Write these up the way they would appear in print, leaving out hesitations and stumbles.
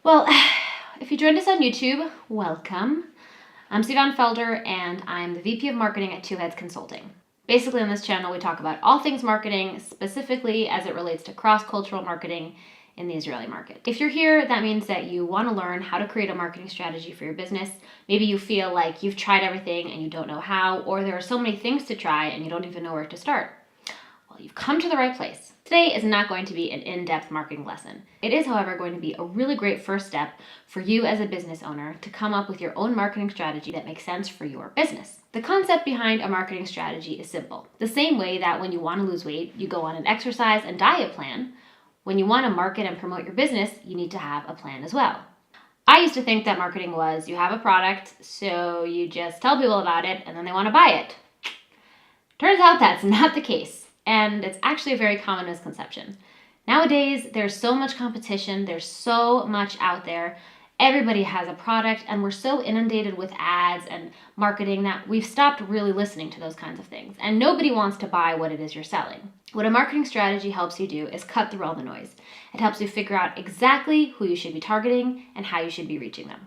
Well, if you joined us on YouTube, welcome. I'm Sivan Felder, and I'm the VP of Marketing at Two Heads Consulting. Basically, on this channel, we talk about all things marketing, specifically as it relates to cross-cultural marketing in the Israeli market. If you're here, that means that you want to learn how to create a marketing strategy for your business. Maybe you feel like you've tried everything and you don't know how, or there are so many things to try and you don't even know where to start. Well, you've come to the right place. Today is not going to be an in-depth marketing lesson. It is, however, going to be a really great first step for you as a business owner to come up with your own marketing strategy that makes sense for your business. The concept behind a marketing strategy is simple. The same way that when you want to lose weight, you go on an exercise and diet plan, when you want to market and promote your business, you need to have a plan as well. I used to think that marketing was you have a product, so you just tell people about it and then they want to buy it. Turns out that's not the case. And it's actually a very common misconception. Nowadays, there's so much competition, there's so much out there. Everybody has a product, and we're so inundated with ads and marketing that we've stopped really listening to those kinds of things. And nobody wants to buy what it is you're selling. What a marketing strategy helps you do is cut through all the noise. It helps you figure out exactly who you should be targeting and how you should be reaching them.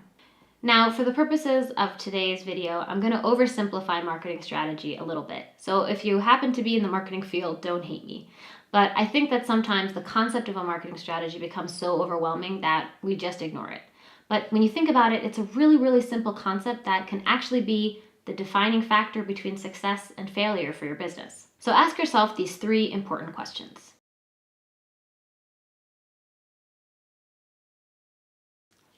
Now, for the purposes of today's video, I'm going to oversimplify marketing strategy a little bit. So if you happen to be in the marketing field, don't hate me. But I think that sometimes the concept of a marketing strategy becomes so overwhelming that we just ignore it. But when you think about it, it's a really, really simple concept that can actually be the defining factor between success and failure for your business. So ask yourself these three important questions.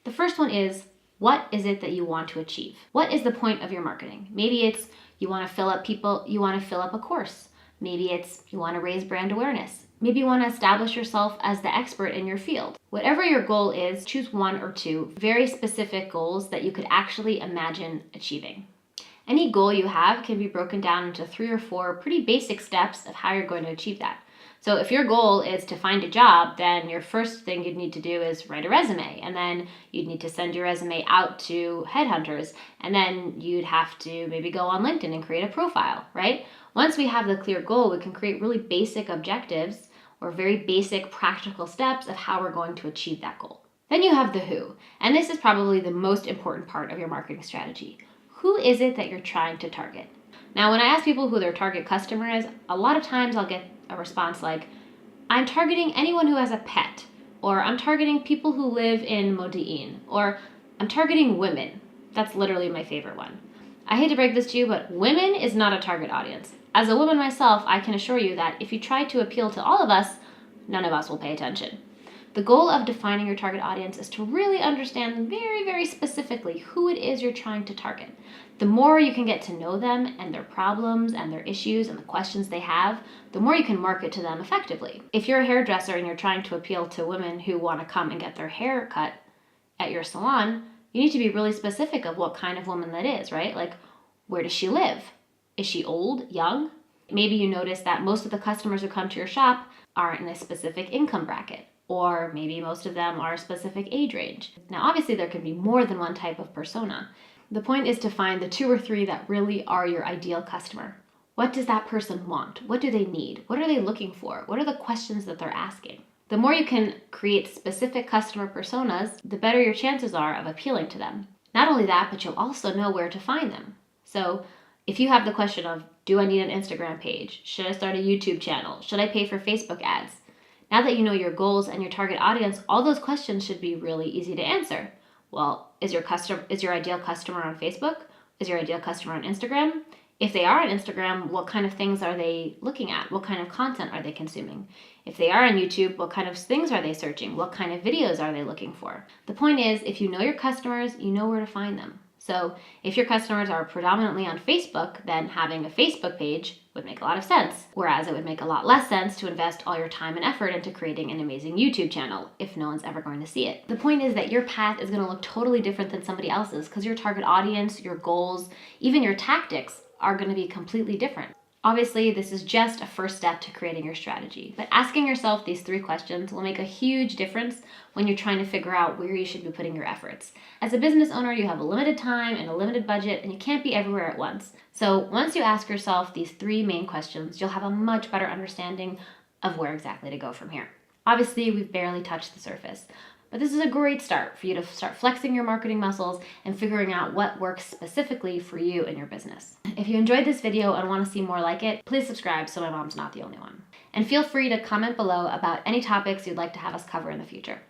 The first one is, what is it that you want to achieve? What is the point of your marketing? Maybe it's you want to fill up a course. Maybe it's you want to raise brand awareness. Maybe you want to establish yourself as the expert in your field. Whatever your goal is, choose one or two very specific goals that you could actually imagine achieving. Any goal you have can be broken down into 3 or 4 pretty basic steps of how you're going to achieve that. So if your goal is to find a job, then your first thing you'd need to do is write a resume, and then you'd need to send your resume out to headhunters, and then you'd have to maybe go on LinkedIn and create a profile, right? Once we have the clear goal, we can create really basic objectives or very basic practical steps of how we're going to achieve that goal. Then you have the who, and this is probably the most important part of your marketing strategy. Who is it that you're trying to target? Now, when I ask people who their target customer is, a lot of times I'll get a response like, I'm targeting anyone who has a pet, or I'm targeting people who live in Modi'in, or I'm targeting women. That's literally my favorite one. I hate to break this to you, but women is not a target audience. As a woman myself, I can assure you that if you try to appeal to all of us, none of us will pay attention. The goal of defining your target audience is to really understand very, very specifically who it is you're trying to target. The more you can get to know them and their problems and their issues and the questions they have, the more you can market to them effectively. If you're a hairdresser and you're trying to appeal to women who want to come and get their hair cut at your salon, you need to be really specific of what kind of woman that is, right? Like, where does she live? Is she old, young? Maybe you notice that most of the customers who come to your shop aren't in a specific income bracket, or maybe most of them are a specific age range. Now, obviously, there can be more than one type of persona. The point is to find the 2 or 3 that really are your ideal customer. What does that person want? What do they need? What are they looking for? What are the questions that they're asking? The more you can create specific customer personas, the better your chances are of appealing to them. Not only that, but you'll also know where to find them. So if you have the question of, do I need an Instagram page? Should I start a YouTube channel? Should I pay for Facebook ads? Now that you know your goals and your target audience, all those questions should be really easy to answer. Well, is your ideal customer on Facebook? Is your ideal customer on Instagram? If they are on Instagram, what kind of things are they looking at? What kind of content are they consuming? If they are on YouTube, what kind of things are they searching? What kind of videos are they looking for? The point is, if you know your customers, you know where to find them. So if your customers are predominantly on Facebook, then having a Facebook page would make a lot of sense, whereas it would make a lot less sense to invest all your time and effort into creating an amazing YouTube channel if no one's ever going to see it. The point is that your path is going to look totally different than somebody else's because your target audience, your goals, even your tactics are going to be completely different. Obviously, this is just a first step to creating your strategy, but asking yourself these 3 questions will make a huge difference when you're trying to figure out where you should be putting your efforts. As a business owner, you have a limited time and a limited budget, and you can't be everywhere at once. So once you ask yourself these 3 main questions, you'll have a much better understanding of where exactly to go from here. Obviously, we've barely touched the surface, but this is a great start for you to start flexing your marketing muscles and figuring out what works specifically for you and your business. If you enjoyed this video and want to see more like it, please subscribe so my mom's not the only one. And feel free to comment below about any topics you'd like to have us cover in the future.